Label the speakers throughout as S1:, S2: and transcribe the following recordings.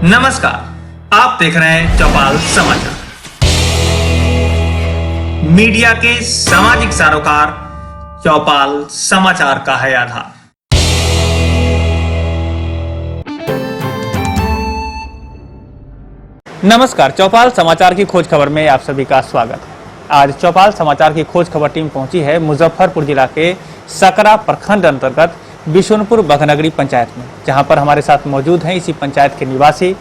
S1: नमस्कार, आप देख रहे हैं चौपाल समाचार। मीडिया के सामाजिक सरोकार चौपाल समाचार का है आधार। नमस्कार, चौपाल समाचार की खोज खबर में आप सभी का स्वागत है। आज चौपाल समाचार की खोज खबर टीम पहुंची है मुजफ्फरपुर जिला के सकरा प्रखंड अंतर्गत बिशुनपुर बघनगरी पंचायत में, जहां पर हमारे साथ मौजूद हैं इसी पंचायत के निवासी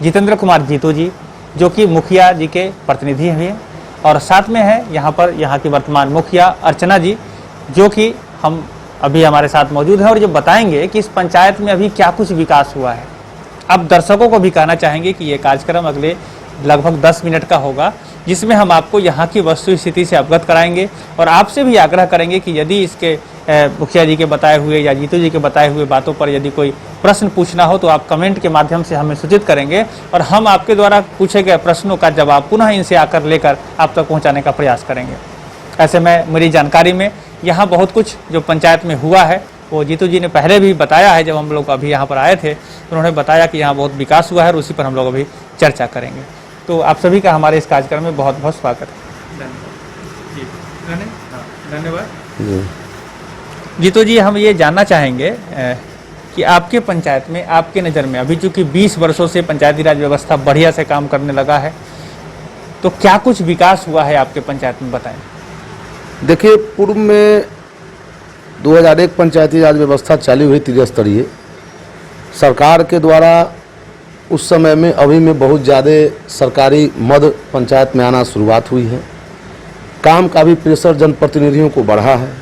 S1: जितेंद्र कुमार जीतू जी, जो कि मुखिया जी के प्रतिनिधि हैं, और साथ में है यहाँ की वर्तमान मुखिया अर्चना जी, जो कि हम अभी हमारे साथ मौजूद हैं और जो बताएंगे कि इस पंचायत में अभी क्या कुछ विकास हुआ है। अब दर्शकों को भी कहना चाहेंगे कि ये कार्यक्रम अगले लगभग 10 मिनट का होगा, जिसमें हम आपको यहाँ की वस्तु स्थिति से अवगत कराएंगे और आपसे भी आग्रह करेंगे कि यदि इसके मुखिया जी के बताए हुए या जीतू जी के बताए हुए बातों पर यदि कोई प्रश्न पूछना हो तो आप कमेंट के माध्यम से हमें सूचित करेंगे और हम आपके द्वारा पूछे गए प्रश्नों का जवाब पुनः इनसे आकर लेकर आप तक पहुँचाने का प्रयास करेंगे। ऐसे में मेरी जानकारी में यहाँ बहुत कुछ जो पंचायत में हुआ है वो जीतू जी ने पहले भी बताया है। जब हम लोग अभी यहाँ पर आए थे तो उन्होंने बताया कि यहाँ बहुत विकास हुआ है और उसी पर हम लोग अभी चर्चा करेंगे। तो आप सभी का हमारे इस कार्यक्रम में बहुत बहुत स्वागत है। धन्यवाद। जीतू जी, हम ये जानना चाहेंगे कि आपके पंचायत में आपके नज़र में अभी चूँकि 20 वर्षों से पंचायती राज व्यवस्था बढ़िया से काम करने लगा है, तो क्या कुछ विकास हुआ है आपके पंचायत में, बताएं।
S2: देखिए, पूर्व में 2001 पंचायती राज व्यवस्था चालू हुई त्रिस्तरीय सरकार के द्वारा। उस समय में अभी में बहुत ज़्यादा सरकारी मद पंचायत में आना शुरुआत हुई है। काम का भी प्रेशर जनप्रतिनिधियों को बढ़ा है।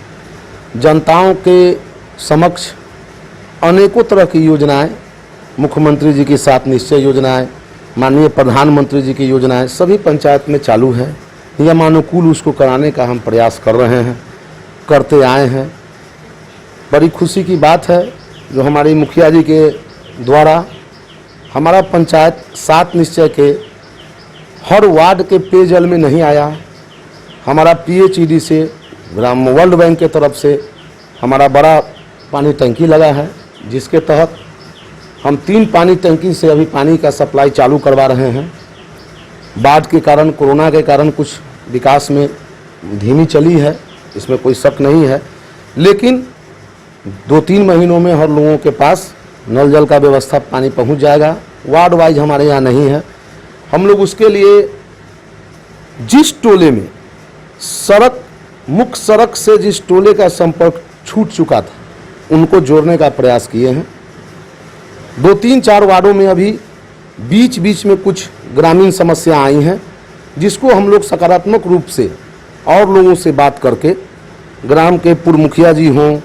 S2: जनताओं के समक्ष अनेकों तरह की योजनाएं, मुख्यमंत्री जी की 7 निश्चय योजनाएं, माननीय प्रधानमंत्री जी की योजनाएं सभी पंचायत में चालू है। नियमानुकूल उसको कराने का हम प्रयास कर रहे हैं, करते आए हैं। बड़ी खुशी की बात है जो हमारी मुखिया जी के द्वारा हमारा पंचायत 7 निश्चय के हर वार्ड के पेयजल में नहीं आया। हमारा PHED से ग्राम वर्ल्ड बैंक के तरफ से हमारा बड़ा पानी टंकी लगा है, जिसके तहत हम 3 पानी टंकी से अभी पानी का सप्लाई चालू करवा रहे हैं। बाढ़ के कारण, कोरोना के कारण कुछ विकास में धीमी चली है, इसमें कोई शक नहीं है, लेकिन 2-3 महीनों में हर लोगों के पास नल जल का व्यवस्था पानी पहुंच जाएगा। वार्ड वाइज हमारे यहाँ नहीं है। हम लोग उसके लिए जिस टोले में सड़क, मुख्य सड़क से जिस टोले का संपर्क छूट चुका था, उनको जोड़ने का प्रयास किए हैं। 2-3-4 वार्डों में अभी बीच बीच में कुछ ग्रामीण समस्या आई हैं, जिसको हम लोग सकारात्मक रूप से और लोगों से बात करके, ग्राम के पूर्व मुखिया जी हों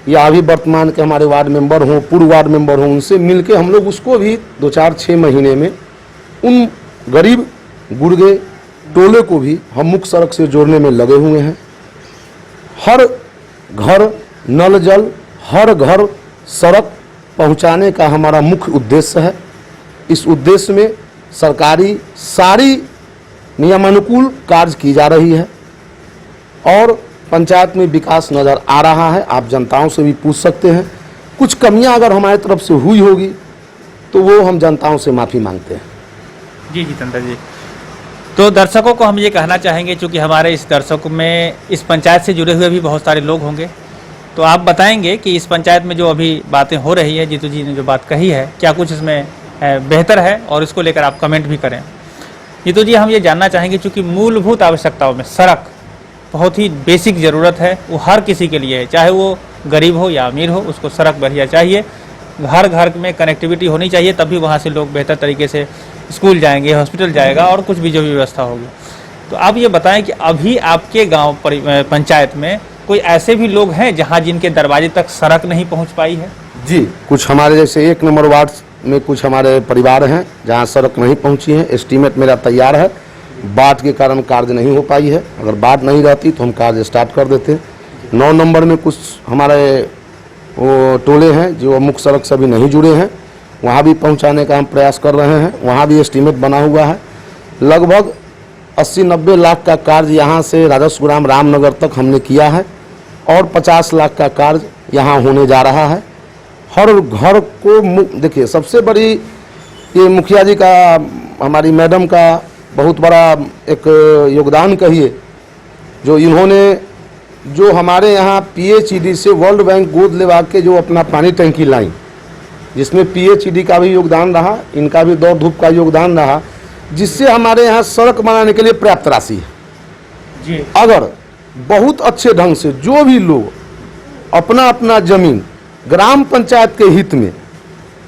S2: या अभी वर्तमान के हमारे वार्ड मेंबर हों, पूर्व वार्ड मेंबर हों, उनसे मिलके हम लोग उसको भी 2-4-6 महीने में उन गरीब गुर्गे टोले को भी हम मुख्य सड़क से जोड़ने में लगे हुए हैं। हर घर नल जल, हर घर सड़क पहुंचाने का हमारा मुख्य उद्देश्य है। इस उद्देश्य में सरकारी सारी नियमानुकूल कार्य की जा रही है और पंचायत में विकास नज़र आ रहा है। आप जनताओं से भी पूछ सकते हैं। कुछ कमियां अगर हमारी तरफ से हुई होगी तो वो हम जनताओं से माफ़ी मांगते हैं।
S1: जी जितेंद्र जी, तो दर्शकों को हम ये कहना चाहेंगे, चूँकि हमारे इस दर्शकों में इस पंचायत से जुड़े हुए भी बहुत सारे लोग होंगे, तो आप बताएंगे कि इस पंचायत में जो अभी बातें हो रही है, जीतू जी ने जो बात कही है, क्या कुछ इसमें बेहतर है और इसको लेकर आप कमेंट भी करें। जीतू जी, हम ये जानना चाहेंगे, चूँकि मूलभूत आवश्यकताओं में सड़क बहुत ही बेसिक ज़रूरत है, वो हर किसी के लिए है, चाहे वो गरीब हो या अमीर हो, उसको सड़क बढ़िया चाहिए। घर घर में कनेक्टिविटी होनी चाहिए, तभी वहाँ से लोग बेहतर तरीके से स्कूल जाएंगे, हॉस्पिटल जाएगा और कुछ भी जो भी व्यवस्था होगी। तो आप ये बताएं कि अभी आपके गांव पंचायत में कोई ऐसे भी लोग हैं जहां जिनके दरवाजे तक सड़क नहीं पहुंच पाई है?
S2: जी, कुछ हमारे जैसे 1 नंबर वार्ड में कुछ हमारे परिवार हैं जहां सड़क नहीं पहुंची है। एस्टीमेट मेरा तैयार है, बाढ़ के कारण कार्य नहीं हो पाई है। अगर बाढ़ नहीं रहती तो हम कार्य स्टार्ट कर देते। 9 नंबर में कुछ हमारे वो टोले हैं जो मुख्य सड़क से अभी नहीं जुड़े हैं, वहाँ भी पहुँचाने का हम प्रयास कर रहे हैं। वहाँ भी एस्टीमेट बना हुआ है। लगभग 80-90 लाख का कार्य यहाँ से राजस्व ग्राम रामनगर तक हमने किया है और 50 लाख का कार्य यहाँ होने जा रहा है। हर घर को देखिए, सबसे बड़ी ये मुखिया जी का, हमारी मैडम का बहुत बड़ा एक योगदान कहिए, जो इन्होंने जो हमारे यहाँ PHED से वर्ल्ड बैंक गोद लेवा के जो अपना पानी टंकी लाई, जिसमें PHED का भी योगदान रहा, इनका भी दौड़ धूप का योगदान रहा, जिससे हमारे यहाँ सड़क बनाने के लिए पर्याप्त राशि है
S1: जी।
S2: अगर बहुत अच्छे ढंग से जो भी लोग अपना अपना जमीन ग्राम पंचायत के हित में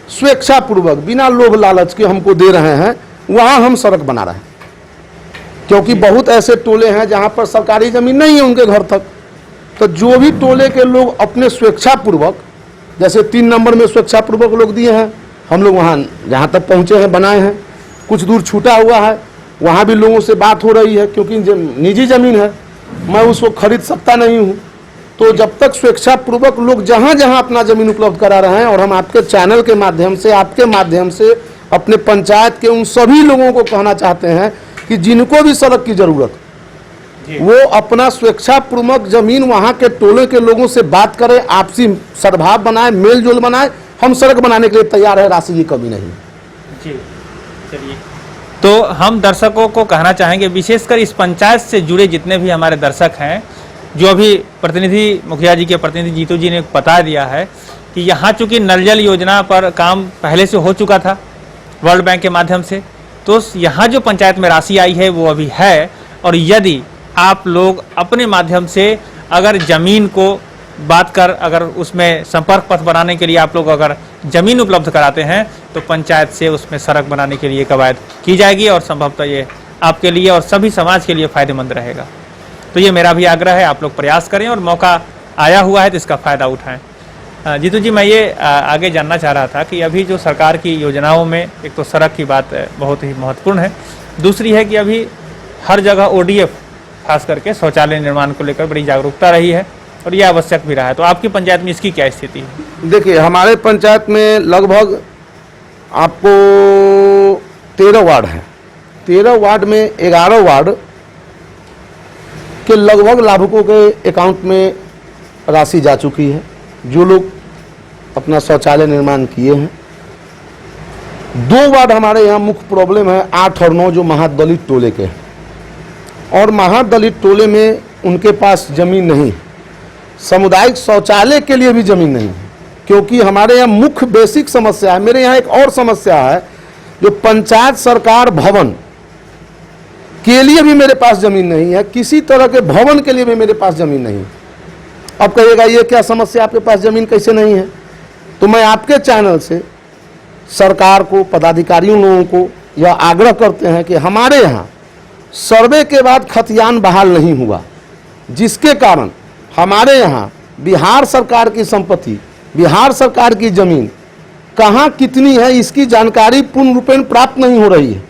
S2: स्वेच्छापूर्वक बिना लोभ लालच के हमको दे रहे हैं, वहाँ हम सड़क बना रहे हैं। क्योंकि बहुत ऐसे टोले हैं जहाँ पर सरकारी जमीन नहीं है उनके घर तक, तो जो भी टोले के लोग अपने स्वेच्छापूर्वक, जैसे 3 नंबर में स्वेच्छापूर्वक लोग दिए हैं, हम लोग वहाँ जहाँ तक पहुँचे हैं बनाए हैं। कुछ दूर छूटा हुआ है, वहाँ भी लोगों से बात हो रही है, क्योंकि निजी ज़मीन है, मैं उसको खरीद सकता नहीं हूँ। तो जब तक स्वेच्छापूर्वक लोग जहाँ जहाँ अपना ज़मीन उपलब्ध करा रहे हैं, और हम आपके चैनल के माध्यम से, आपके माध्यम से अपने पंचायत के उन सभी लोगों को कहना चाहते हैं कि जिनको भी सड़क की ज़रूरत, वो अपना स्वेच्छापूर्वक ज़मीन वहाँ के टोले के लोगों से बात करें, आपसी सद्भाव बनाए, मेल जोल बनाए। हम सड़क बनाने के लिए तैयार है, राशि की कमी नहीं
S1: जी। चलिए, तो हम दर्शकों को कहना चाहेंगे, विशेषकर इस पंचायत से जुड़े जितने भी हमारे दर्शक हैं, जो अभी प्रतिनिधि, मुखिया जी के प्रतिनिधि जीतू जी ने बता दिया है कि यहाँ चूँकि नल जल योजना पर काम पहले से हो चुका था वर्ल्ड बैंक के माध्यम से, तो यहाँ जो पंचायत में राशि आई है वो अभी है। और यदि आप लोग अपने माध्यम से अगर ज़मीन को बात कर, अगर उसमें संपर्क पथ बनाने के लिए आप लोग अगर ज़मीन उपलब्ध कराते हैं, तो पंचायत से उसमें सड़क बनाने के लिए कवायद की जाएगी, और संभवतः ये आपके लिए और सभी समाज के लिए फ़ायदेमंद रहेगा। तो ये मेरा भी आग्रह है, आप लोग प्रयास करें और मौका आया हुआ है तो इसका फ़ायदा उठाएं। जीतू जी, मैं ये आगे जानना चाह रहा था कि अभी जो सरकार की योजनाओं में एक तो सड़क की बात बहुत ही महत्वपूर्ण है, दूसरी है कि अभी हर जगह ODF खास करके शौचालय निर्माण को लेकर बड़ी जागरूकता रही है, और ये आवश्यक भी रहा है। तो आपकी पंचायत में इसकी क्या स्थिति है?
S2: देखिए, हमारे पंचायत में लगभग आपको 13 वार्ड है। 13 वार्ड में 11 वार्ड के लगभग लाभुकों के अकाउंट में राशि जा चुकी है, जो लोग अपना शौचालय निर्माण किए हैं। 2 वार्ड हमारे यहाँ मुख्य प्रॉब्लम है, 8 और 9, जो महादलित टोले के हैं, और महादलित टोले में उनके पास ज़मीन नहीं, सामुदायिक शौचालय के लिए भी ज़मीन नहीं है। क्योंकि हमारे यहाँ मुख्य बेसिक समस्या है, मेरे यहाँ एक और समस्या है, जो पंचायत सरकार भवन के लिए भी मेरे पास ज़मीन नहीं है, किसी तरह के भवन के लिए भी मेरे पास ज़मीन नहीं है। अब कहिएगा ये क्या समस्या, आपके पास ज़मीन कैसे नहीं है? तो मैं आपके चैनल से सरकार को, पदाधिकारियों लोगों को यह आग्रह करते हैं कि हमारे यहाँ सर्वे के बाद खतियान बहाल नहीं हुआ, जिसके कारण हमारे यहाँ बिहार सरकार की संपत्ति, बिहार सरकार की ज़मीन कहाँ कितनी है, इसकी जानकारी पूर्ण रूपेण प्राप्त नहीं हो रही है।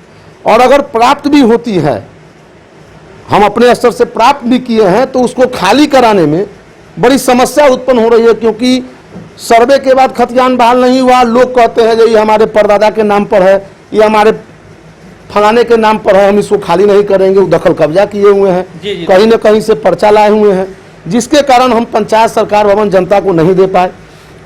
S2: और अगर प्राप्त भी होती है, हम अपने स्तर से प्राप्त भी किए हैं, तो उसको खाली कराने में बड़ी समस्या उत्पन्न हो रही है। क्योंकि सर्वे के बाद खतियान बहाल नहीं हुआ, लोग कहते हैं ये हमारे परदादा के नाम पर है, ये हमारे फलाने के नाम पर है, हम इसको खाली नहीं करेंगे। वो दखल कब्जा किए हुए हैं, कहीं न कहीं से पर्चा लाए हुए हैं, जिसके कारण हम पंचायत सरकार भवन जनता को नहीं दे पाए।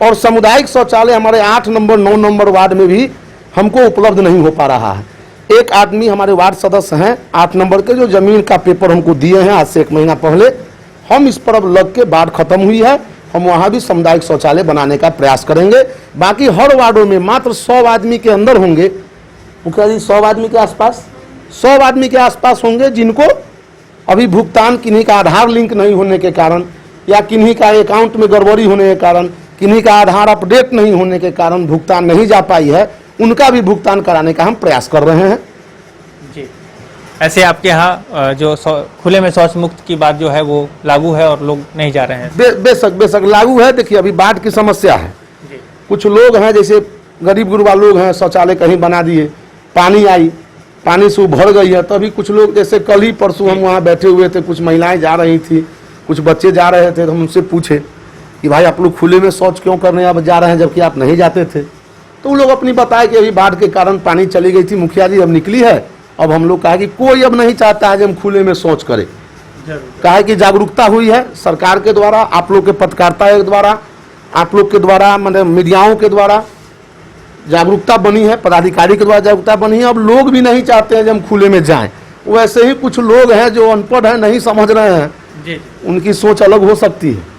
S2: और सामुदायिक शौचालय हमारे 8 नंबर 9 नंबर वार्ड में भी हमको उपलब्ध नहीं हो पा रहा है। एक आदमी हमारे वार्ड सदस्य हैं 8 नंबर के, जो ज़मीन का पेपर हमको दिए हैं आज से 1 महीना पहले। हम इस पर अब लग के बात खत्म हुई है, हम वहाँ भी सामुदायिक शौचालय बनाने का प्रयास करेंगे। बाकी हर वार्डों में मात्र 100 आदमी के अंदर होंगे, मुखिया जी 100 आदमी के आसपास, 100 आदमी के आसपास होंगे, जिनको अभी भुगतान किन्हीं का आधार लिंक नहीं होने के कारण, या किन्हीं का अकाउंट में गड़बड़ी होने के कारण, किन्हीं का आधार अपडेट नहीं होने के कारण भुगतान नहीं जा पाई है, उनका भी भुगतान कराने का हम प्रयास कर रहे हैं।
S1: जी, ऐसे आपके यहाँ जो खुले में शौच मुक्त की बात जो है वो लागू है और लोग नहीं जा रहे हैं?
S2: बेशक लागू है। देखिए, अभी बाढ़ की समस्या है, कुछ लोग हैं जैसे गरीब गुरबा लोग हैं, शौचालय कहीं बना दिए, पानी आई, पानी से भर गई है। तभी कुछ लोग, जैसे कल ही परसों हम वहाँ बैठे हुए थे, कुछ महिलाएं जा रही थी, कुछ बच्चे जा रहे थे, तो हम उनसे पूछे कि भाई आप लोग खुले में शौच क्यों करने अब जा रहे हैं, जबकि आप नहीं जाते थे? तो वो लोग अपनी बताए कि अभी बाढ़ के कारण पानी चली गई थी मुखिया जी, अब निकली है। अब हम लोग कहा कि कोई अब नहीं चाहता है कि हम खुले में शौच करें। कहा कि जागरूकता हुई है सरकार के द्वारा, आप लोग के पत्रकारिता के द्वारा, आप लोग के द्वारा, मतलब मीडियाओं के द्वारा, जागरूकता बनी है, पदाधिकारी के द्वारा जागरूकता बनी है। अब लोग भी नहीं चाहते हैं कि हम खुले में जाएं। वैसे ही कुछ लोग हैं जो अनपढ़ हैं, नहीं समझ रहे हैं
S1: जी।
S2: उनकी सोच अलग हो सकती है।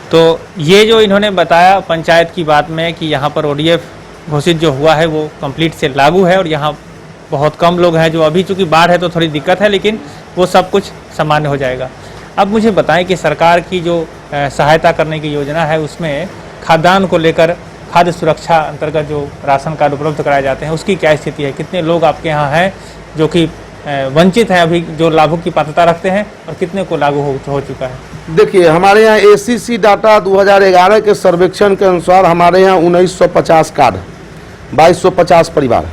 S1: तो ये जो इन्होंने बताया पंचायत की बात में कि यहाँ पर ओडीएफ घोषित जो हुआ है वो कंप्लीट से लागू है और यहाँ बहुत कम लोग हैं जो अभी, चूंकि बाढ़ है तो थोड़ी दिक्कत है, लेकिन वो सब कुछ सामान्य हो जाएगा। अब मुझे बताएं कि सरकार की जो सहायता करने की योजना है उसमें खाद्यान्न को लेकर, खाद्य सुरक्षा अंतर्गत जो राशन कार्ड उपलब्ध कराए जाते हैं उसकी क्या स्थिति है? कितने लोग आपके यहाँ हैं जो कि वंचित हैं अभी, जो लाभों की पात्रता रखते हैं, और कितने को लागू हो चुका है?
S2: देखिए, हमारे यहाँ एसीसी डाटा 2011 के सर्वेक्षण के अनुसार हमारे यहाँ 1950 कार्ड, 2250 परिवार है।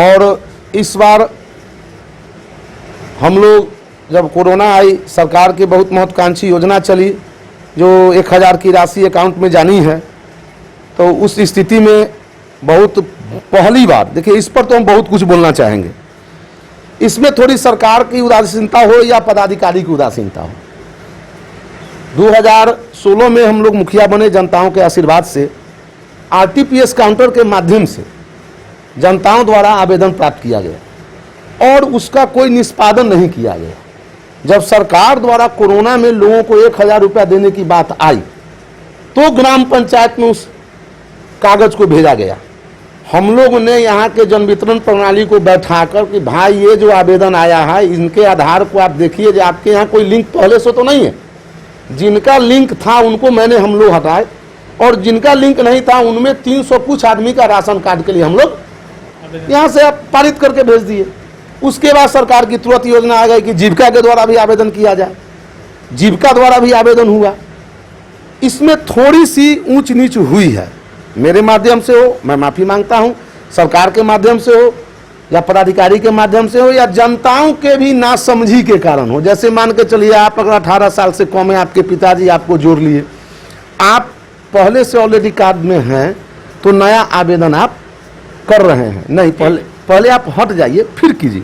S2: और इस बार हम लोग जब कोरोना आई, सरकार की बहुत महत्वाकांक्षी योजना चली जो 1000 की राशि अकाउंट में जानी है, तो उस स्थिति में बहुत पहली बार, देखिए इस पर तो हम बहुत कुछ बोलना चाहेंगे, इसमें थोड़ी सरकार की उदासीनता हो या पदाधिकारी की उदासीनता हो। 2016 में हम लोग मुखिया बने जनताओं के आशीर्वाद से। आरटीपीएस काउंटर के माध्यम से जनताओं द्वारा आवेदन प्राप्त किया गया और उसका कोई निष्पादन नहीं किया गया। जब सरकार द्वारा कोरोना में लोगों को 1000 रुपया देने की बात आई तो ग्राम पंचायत में उस कागज को भेजा गया। हम लोग ने यहाँ के जन वितरण प्रणाली को बैठाकर कि भाई ये जो आवेदन आया है इनके आधार को आप देखिए, जो आपके यहाँ कोई लिंक पहले से तो नहीं है। जिनका लिंक था उनको हम लोग हटाए और जिनका लिंक नहीं था उनमें 300 कुछ आदमी का राशन कार्ड के लिए हम लोग यहाँ से पारित करके भेज दिए। उसके बाद सरकार की तुरंत योजना आ गई कि जीविका के द्वारा भी आवेदन किया जाए। जीविका द्वारा भी आवेदन हुआ। इसमें थोड़ी सी ऊंच नीच हुई है, मेरे माध्यम से हो, मैं माफ़ी मांगता हूं, सरकार के माध्यम से हो या पदाधिकारी के माध्यम से हो या जनताओं के भी नासमझी के कारण हो। जैसे मान के चलिए, आप अगर 18 साल से कम है, आपके पिताजी आपको जोड़ लिए, आप पहले से ऑलरेडी कार्ड में हैं तो नया आवेदन आप कर रहे हैं, नहीं पहले आप हट जाइए फिर कीजिए।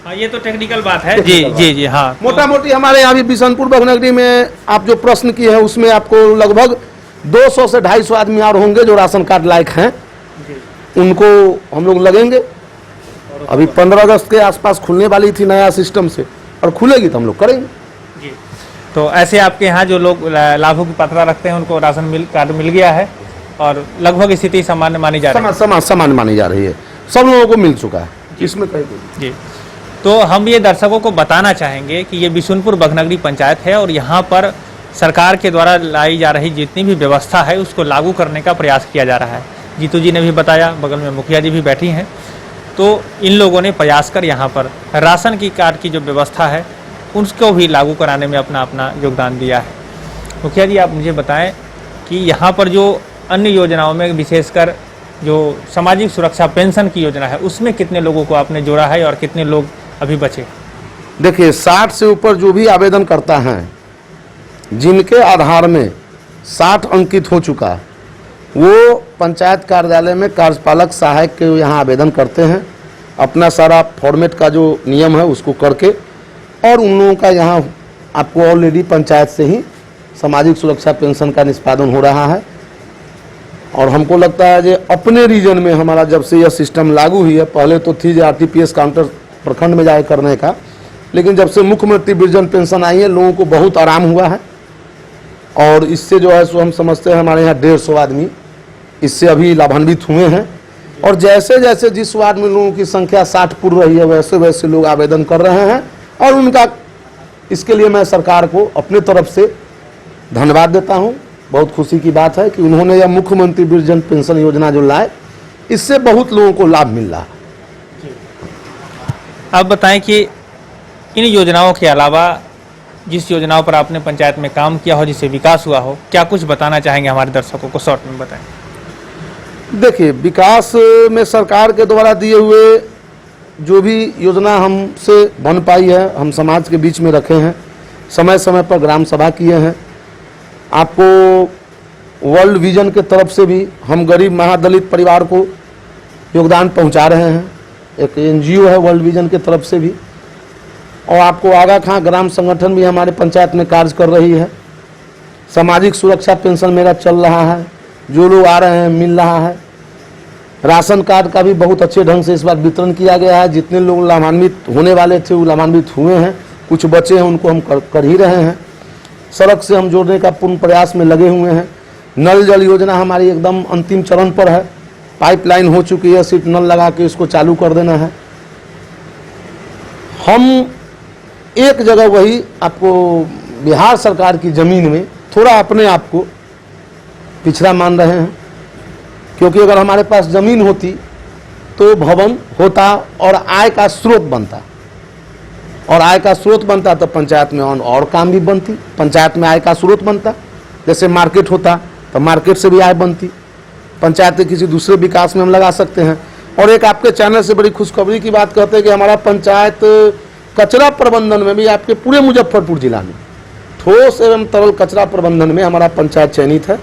S1: हाँ, ये तो टेक्निकल बात है। जी जी जी। हाँ,
S2: मोटा मोटी हमारे यहाँ भी बिशनपुर बघनगरी में आप जो प्रश्न किए हैं उसमें आपको लगभग 200 से 250 आदमी और होंगे जो राशन कार्ड लायक हैं, उनको हम लोग लगेंगे। अभी 15 अगस्त के आसपास खुलने वाली थी नया सिस्टम से, और खुलेगी तो हम लोग करेंगे
S1: जी। तो ऐसे आपके यहाँ जो लोग लाभों की पात्रता रखते हैं उनको राशन कार्ड मिल गया है और लगभग स्थिति सामान्य मानी जा रही है।
S2: सामान्य मानी जा रही है, सब लोगों को मिल चुका है, इसमें कहीं
S1: जी। तो हम ये दर्शकों को बताना चाहेंगे कि ये बिशुनपुर बघनगरी पंचायत है और यहाँ पर सरकार के द्वारा लाई जा रही जितनी भी व्यवस्था है उसको लागू करने का प्रयास किया जा रहा है। जीतू जी ने भी बताया, बगल में मुखिया जी भी बैठी हैं, तो इन लोगों ने प्रयास कर यहाँ पर राशन की कार्ड की जो व्यवस्था है उसको भी लागू कराने में अपना अपना योगदान दिया है। मुखिया जी, आप मुझे बताएं कि यहाँ पर जो अन्य योजनाओं में विशेषकर जो सामाजिक सुरक्षा पेंशन की योजना है उसमें कितने लोगों को आपने जोड़ा है और कितने लोग अभी बचे?
S2: देखिए, 60 से ऊपर जो भी आवेदन करता है, जिनके आधार में 60 अंकित हो चुका है, वो पंचायत कार्यालय में कार्यपालक सहायक के यहाँ आवेदन करते हैं, अपना सारा फॉर्मेट का जो नियम है उसको करके, और उन लोगों का यहाँ आपको ऑलरेडी पंचायत से ही सामाजिक सुरक्षा पेंशन का निष्पादन हो रहा है। और हमको लगता है कि अपने रीजन में हमारा जब से यह सिस्टम लागू हुई है, पहले तो थी जो आरटीपीएस काउंटर प्रखंड में जाए करने का, लेकिन जब से मुख्यमंत्री वृद्धजन पेंशन आई है लोगों को बहुत आराम हुआ है। और इससे जो है सो हम समझते हैं हमारे यहाँ 150 आदमी इससे अभी लाभान्वित हुए हैं। और जैसे जैसे जिस वार्ड में लोगों की संख्या 60 पूर्व रही है वैसे वैसे लोग आवेदन कर रहे हैं, और उनका इसके लिए मैं सरकार को अपने तरफ से धन्यवाद देता हूँ। बहुत खुशी की बात है कि उन्होंने यह मुख्यमंत्री वृद्धजन पेंशन योजना जो लाए, इससे बहुत लोगों को लाभ मिल रहा है।
S1: आप बताएं कि इन योजनाओं के अलावा जिस योजनाओं पर आपने पंचायत में काम किया हो, जिससे विकास हुआ हो, क्या कुछ बताना चाहेंगे हमारे दर्शकों को? शॉर्ट में बताएं।
S2: देखिए, विकास में सरकार के द्वारा दिए हुए जो भी योजना हमसे बन पाई है, हम समाज के बीच में रखे हैं, समय समय पर ग्राम सभा किए हैं। आपको वर्ल्ड विजन के तरफ से भी हम गरीब महादलित परिवार को योगदान पहुंचा रहे हैं, एक एनजीओ है वर्ल्ड विजन के तरफ से भी। और आपको आगा खां ग्राम संगठन भी हमारे पंचायत में कार्य कर रही है। सामाजिक सुरक्षा पेंशन मेरा चल रहा है, जो लोग आ रहे हैं मिल रहा है। राशन कार्ड का भी बहुत अच्छे ढंग से इस बार वितरण किया गया है। जितने लोग लाभान्वित होने वाले थे वो लाभान्वित हुए हैं, कुछ बचे हैं उनको हम कर ही रहे हैं। सड़क से हम जोड़ने का पूर्ण प्रयास में लगे हुए हैं। नल जल योजना हमारी एकदम अंतिम चरण पर है, पाइपलाइन हो चुकी है, सिर्फ नल लगा के इसको चालू कर देना है। हम एक जगह वही आपको बिहार सरकार की ज़मीन में थोड़ा अपने आप को पिछड़ा मान रहे हैं, क्योंकि अगर हमारे पास ज़मीन होती तो भवन होता और आय का स्रोत बनता, और आय का स्रोत बनता तो पंचायत में और काम भी बनती। पंचायत में आय का स्रोत बनता, जैसे मार्केट होता तो मार्केट से भी आय बनती। पंचायत के किसी दूसरे विकास में हम लगा सकते हैं। और एक आपके चैनल से बड़ी खुशखबरी की बात कहते हैं कि हमारा पंचायत कचरा प्रबंधन में भी आपके पूरे मुजफ्फरपुर जिला में ठोस एवं तरल कचरा प्रबंधन में हमारा पंचायत चयनित है।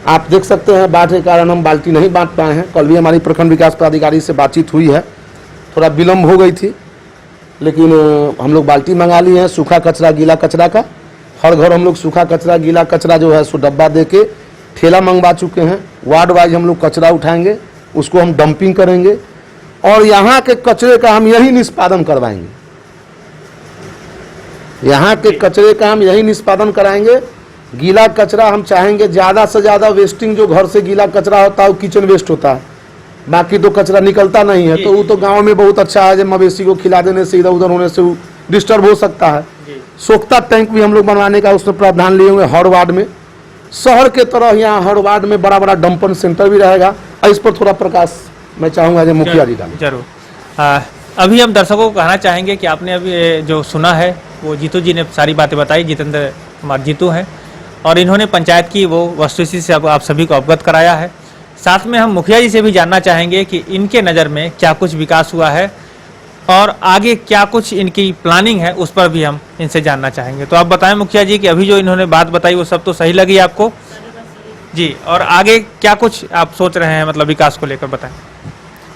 S2: आप देख सकते हैं बाढ़ के कारण हम बाल्टी नहीं बांट पाए हैं। कल भी हमारी प्रखंड विकास पदाधिकारी से बातचीत हुई है, थोड़ा विलम्ब हो गई थी, लेकिन हम लोग बाल्टी मंगा लिए हैं। सूखा कचरा गीला कचरा का हर घर हम लोग सूखा कचरा गीला कचरा जो है सो डब्बा दे के ठेला मंगवा चुके हैं। वार्ड वाइज हम लोग कचरा उठाएंगे, उसको हम डंपिंग करेंगे और यहाँ के कचरे का हम यही निष्पादन करवाएंगे। यहाँ के कचरे का हम यही निष्पादन कराएंगे। गीला कचरा हम चाहेंगे ज़्यादा से ज़्यादा वेस्टिंग, जो घर से गीला कचरा होता है वो किचन वेस्ट होता है, बाकी तो कचरा निकलता नहीं है। तो वो तो गांव में बहुत अच्छा है, जब मवेशी को खिला देने से इधर उधर होने से वो डिस्टर्ब हो सकता है। सोख्ता टैंक भी हम लोग बनवाने का उसमें प्रावधान लिए हुए हर वार्ड में। शहर के तरह यहाँ हर वार्ड में बड़ा बड़ा डंपन सेंटर भी रहेगा। और इस पर थोड़ा प्रकाश मैं चाहूँगा जो मुखिया जी का।
S1: जरूर। अभी हम दर्शकों को कहना चाहेंगे कि आपने अभी जो सुना है वो जीतू जी ने सारी बातें बताई। जितेंद्र कुमार जीतू हैं और इन्होंने पंचायत की वो वस्तुस्थिति से आप सभी को अवगत कराया है। साथ में हम मुखिया जी से भी जानना चाहेंगे कि इनके नज़र में क्या कुछ विकास हुआ है और आगे क्या कुछ इनकी प्लानिंग है, उस पर भी हम इनसे जानना चाहेंगे। तो आप बताएं मुखिया जी कि अभी जो इन्होंने बात बताई वो सब तो सही लगी आपको जी, और आगे क्या कुछ आप सोच रहे हैं, मतलब विकास को लेकर बताएं।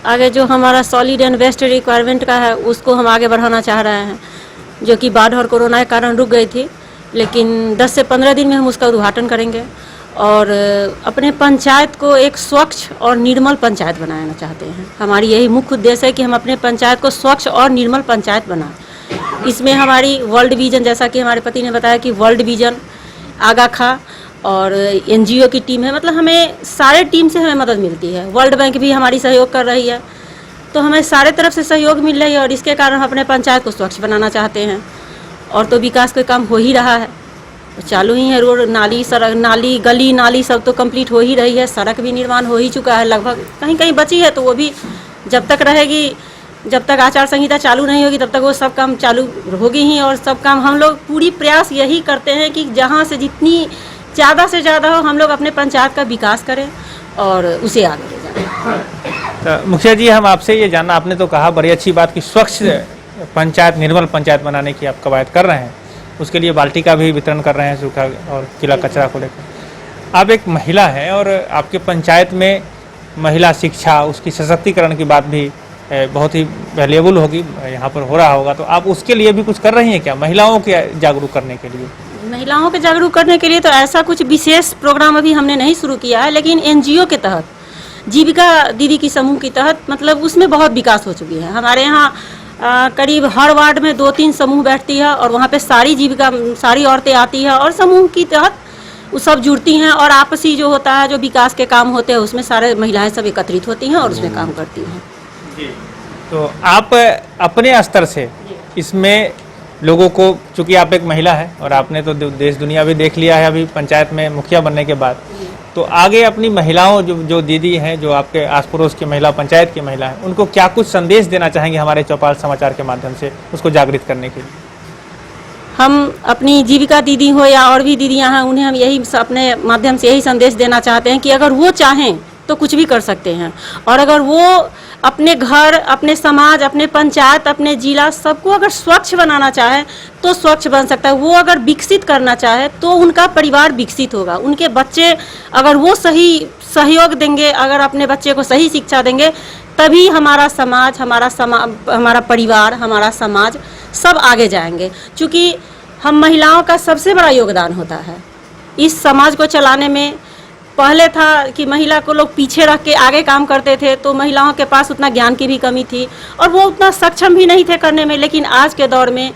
S3: आगे जो हमारा सॉलिड एंड वेस्ट रिक्वायरमेंट का है उसको हम आगे बढ़ाना चाह रहे हैं, जो कि बाढ़ और कोरोना के कारण रुक गई थी, लेकिन 10 से 15 दिन में हम उसका उद्घाटन करेंगे और अपने पंचायत को एक स्वच्छ और निर्मल पंचायत बनाना चाहते हैं। हमारी यही मुख्य उद्देश्य है कि हम अपने पंचायत को स्वच्छ और निर्मल पंचायत बनाएं। इसमें हमारी वर्ल्ड विजन, जैसा कि हमारे पति ने बताया कि वर्ल्ड विजन, आगा खा और NGO की टीम है, मतलब हमें सारे टीम से हमें मदद मिलती है। वर्ल्ड बैंक भी हमारी सहयोग कर रही है, तो हमें सारे तरफ से सहयोग मिल रही है और इसके कारण हम अपने पंचायत को स्वच्छ बनाना चाहते हैं। और तो विकास का काम हो ही रहा है, चालू ही है। रोड, नाली, सड़क, नाली, गली नाली सब तो कंप्लीट हो ही रही है। सड़क भी निर्माण हो ही चुका है लगभग, कहीं कहीं बची है तो वो भी जब तक रहेगी, जब तक आचार संहिता चालू नहीं होगी तब तक वो सब काम चालू होगी ही। और सब काम हम लोग पूरी प्रयास यही करते हैं कि जहाँ से जितनी ज़्यादा से ज़्यादा हो हम लोग अपने पंचायत का विकास करें और उसे आगे ले जाएं।
S1: तो मुखिया जी, हम आपसे ये जानना, आपने तो कहा बड़ी अच्छी बात कि स्वच्छ पंचायत, निर्मल पंचायत बनाने की आप कवायद कर रहे हैं, उसके लिए बाल्टी का भी वितरण कर रहे हैं सूखा और गीला कचरा को लेकर। आप एक महिला हैं और आपके पंचायत में महिला शिक्षा, उसकी सशक्तिकरण की बात भी बहुत ही वैल्यूएबल होगी, यहाँ पर हो रहा होगा, तो आप उसके लिए भी कुछ कर रही हैं क्या, महिलाओं के जागरूक करने के लिए?
S3: महिलाओं के जागरूक करने के लिए तो ऐसा कुछ विशेष प्रोग्राम अभी हमने नहीं शुरू किया है, लेकिन NGO के तहत, जीविका दीदी की समूह के तहत, मतलब उसमें बहुत विकास हो चुकी है। हमारे यहाँ करीब हर वार्ड में 2-3 समूह बैठती है और वहाँ पे सारी औरतें आती है और समूह की तहत वो सब जुड़ती हैं और आपसी जो होता है, जो विकास के काम होते हैं उसमें सारे महिलाएं सब एकत्रित होती हैं और उसमें काम करती हैं।
S1: जी, तो आप अपने स्तर से इसमें लोगों को, चूँकि आप एक महिला है और आपने तो देश दुनिया भी देख लिया है अभी पंचायत में मुखिया बनने के बाद, तो आगे अपनी महिलाओं जो दीदी हैं, जो आपके आस पड़ोस की महिला, पंचायत की महिला हैं, उनको क्या कुछ संदेश देना चाहेंगे हमारे चौपाल समाचार के माध्यम से उसको जागृत करने के लिए?
S3: हम अपनी जीविका दीदी हो या और भी दीदियां हैं, उन्हें हम यही अपने माध्यम से यही संदेश देना चाहते हैं कि अगर वो चाहें तो कुछ भी कर सकते हैं, और अगर वो अपने घर, अपने समाज, अपने पंचायत, अपने जिला, सबको अगर स्वच्छ बनाना चाहे तो स्वच्छ बन सकता है। वो अगर विकसित करना चाहे तो उनका परिवार विकसित होगा। उनके बच्चे अगर वो सही सहयोग देंगे, अगर अपने बच्चे को सही शिक्षा देंगे, तभी हमारा समाज, हमारा परिवार, हमारा समाज सब आगे जाएंगे। क्योंकि हम महिलाओं का सबसे बड़ा योगदान होता है इस समाज को चलाने में, पहले था कि महिला को लोग पीछे रख के आगे काम करते थे, तो महिलाओं के पास उतना ज्ञान की भी कमी थी और वो उतना सक्षम भी नहीं थे करने में। लेकिन आज के दौर में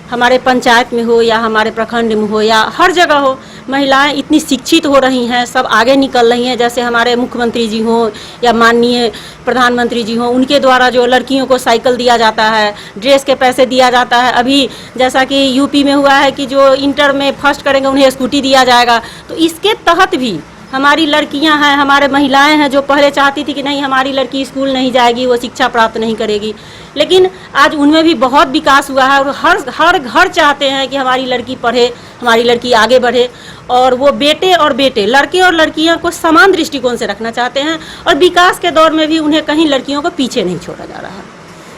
S3: हमारे पंचायत में हो या हमारे प्रखंड में हो या हर जगह हो, महिलाएं इतनी शिक्षित हो रही हैं, सब आगे निकल रही हैं। जैसे हमारे मुख्यमंत्री जी हों या माननीय प्रधानमंत्री जी हों, उनके द्वारा जो लड़कियों को साइकिल दिया जाता है, ड्रेस के पैसे दिया जाता है। अभी जैसा कि यूपी में हुआ है कि जो इंटर में फर्स्ट करेंगे उन्हें स्कूटी दिया जाएगा। तो इसके तहत भी हमारी लड़कियां हैं, हमारे महिलाएं हैं जो पहले चाहती थी कि नहीं हमारी लड़की स्कूल नहीं जाएगी, वो शिक्षा प्राप्त नहीं करेगी, लेकिन आज उनमें भी बहुत विकास हुआ है और हर घर चाहते हैं कि हमारी लड़की पढ़े, हमारी लड़की आगे बढ़े। और वो बेटे और बेटे, लड़के और लड़कियां को समान दृष्टिकोण से रखना चाहते हैं और विकास के दौर में भी उन्हें कहीं लड़कियों को पीछे नहीं छोड़ा जा रहा है।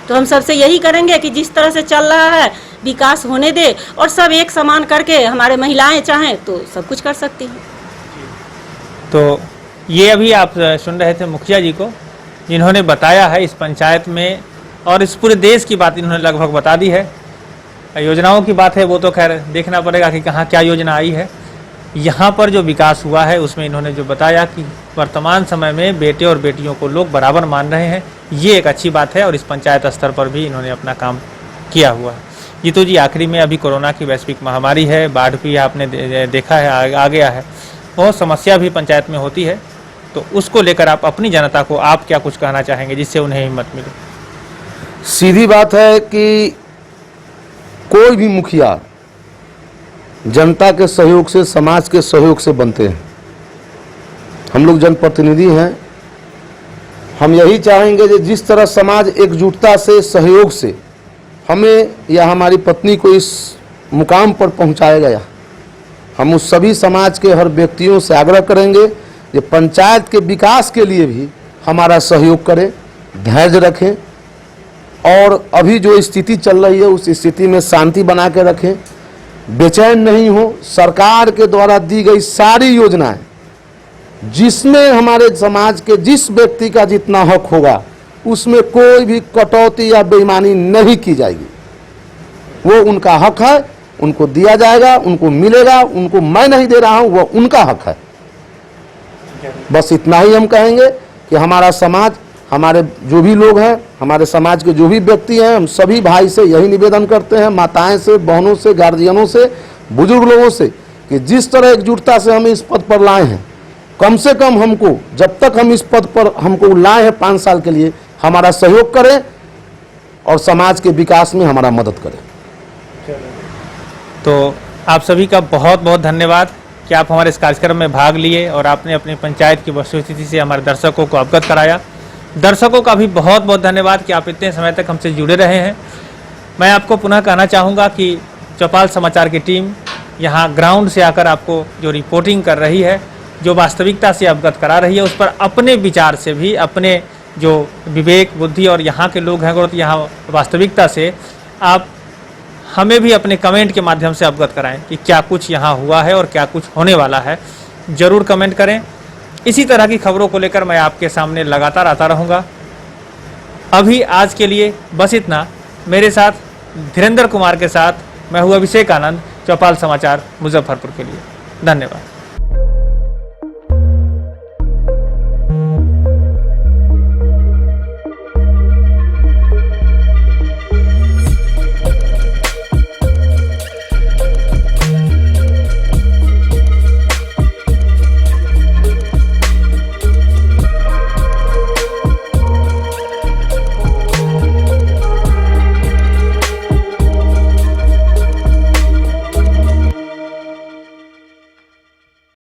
S3: तो हम सबसे यही करेंगे कि जिस तरह से चल रहा है विकास होने दे और सब एक समान करके हमारे महिलाएं चाहें तो सब कुछ कर सकती हैं।
S1: तो ये अभी आप सुन रहे थे मुखिया जी को, जिन्होंने बताया है इस पंचायत में और इस पूरे देश की बात इन्होंने लगभग बता दी है। योजनाओं की बात है वो तो खैर देखना पड़ेगा कि कहाँ क्या योजना आई है। यहाँ पर जो विकास हुआ है उसमें इन्होंने जो बताया कि वर्तमान समय में बेटे और बेटियों को लोग बराबर मान रहे हैं, ये एक अच्छी बात है और इस पंचायत स्तर पर भी इन्होंने अपना काम किया हुआ है। जीतू जी, आखिरी में अभी कोरोना की वैश्विक महामारी है, बाढ़ भी आपने देखा है आ गया है, बहुत समस्या भी पंचायत में होती है, तो उसको लेकर आप अपनी जनता को आप क्या कुछ कहना चाहेंगे जिससे उन्हें हिम्मत मिले?
S2: सीधी बात है कि कोई भी मुखिया जनता के सहयोग से, समाज के सहयोग से बनते हैं। हम लोग जनप्रतिनिधि हैं, हम यही चाहेंगे कि जिस तरह समाज एकजुटता से, सहयोग से हमें या हमारी पत्नी को इस मुकाम पर पहुंचाया गया, हम उस सभी समाज के हर व्यक्तियों से आग्रह करेंगे कि पंचायत के विकास के लिए भी हमारा सहयोग करें, धैर्य रखें और अभी जो स्थिति चल रही है उस स्थिति में शांति बना के रखें, बेचैन नहीं हो। सरकार के द्वारा दी गई सारी योजनाएं जिसमें हमारे समाज के जिस व्यक्ति का जितना हक होगा उसमें कोई भी कटौती या बेईमानी नहीं की जाएगी। वो उनका हक है, उनको दिया जाएगा, उनको मिलेगा, उनको मैं नहीं दे रहा हूं, वो उनका हक है। बस इतना ही हम कहेंगे कि हमारा समाज, हमारे जो भी लोग हैं, हमारे समाज के जो भी व्यक्ति हैं, हम सभी भाई से यही निवेदन करते हैं, माताएं से, बहनों से, गार्जियनों से, बुजुर्ग लोगों से, कि जिस तरह एकजुटता से हम इस पद पर लाए हैं, कम से कम हमको, जब तक हम इस पद पर हमको लाए हैं 5 साल के लिए, हमारा सहयोग करें और समाज के विकास में हमारा मदद करें।
S1: तो आप सभी का बहुत बहुत धन्यवाद कि आप हमारे इस कार्यक्रम में भाग लिए और आपने अपनी पंचायत की वस्तुस्थिति से हमारे दर्शकों को अवगत कराया। दर्शकों का भी बहुत बहुत धन्यवाद कि आप इतने समय तक हमसे जुड़े रहे हैं। मैं आपको पुनः कहना चाहूँगा कि चौपाल समाचार की टीम यहाँ ग्राउंड से आकर आपको जो रिपोर्टिंग कर रही है, जो वास्तविकता से अवगत करा रही है, उस पर अपने विचार से भी, अपने जो विवेक बुद्धि और यहाँ के लोग हैं तो यहाँ वास्तविकता से आप हमें भी अपने कमेंट के माध्यम से अवगत कराएं कि क्या कुछ यहाँ हुआ है और क्या कुछ होने वाला है। ज़रूर कमेंट करें। इसी तरह की खबरों को लेकर मैं आपके सामने लगातार आता रहूँगा। अभी आज के लिए बस इतना। मेरे साथ धीरेन्द्र कुमार के साथ मैं हूँ अभिषेक आनंद, चौपाल समाचार मुजफ्फरपुर के लिए। धन्यवाद।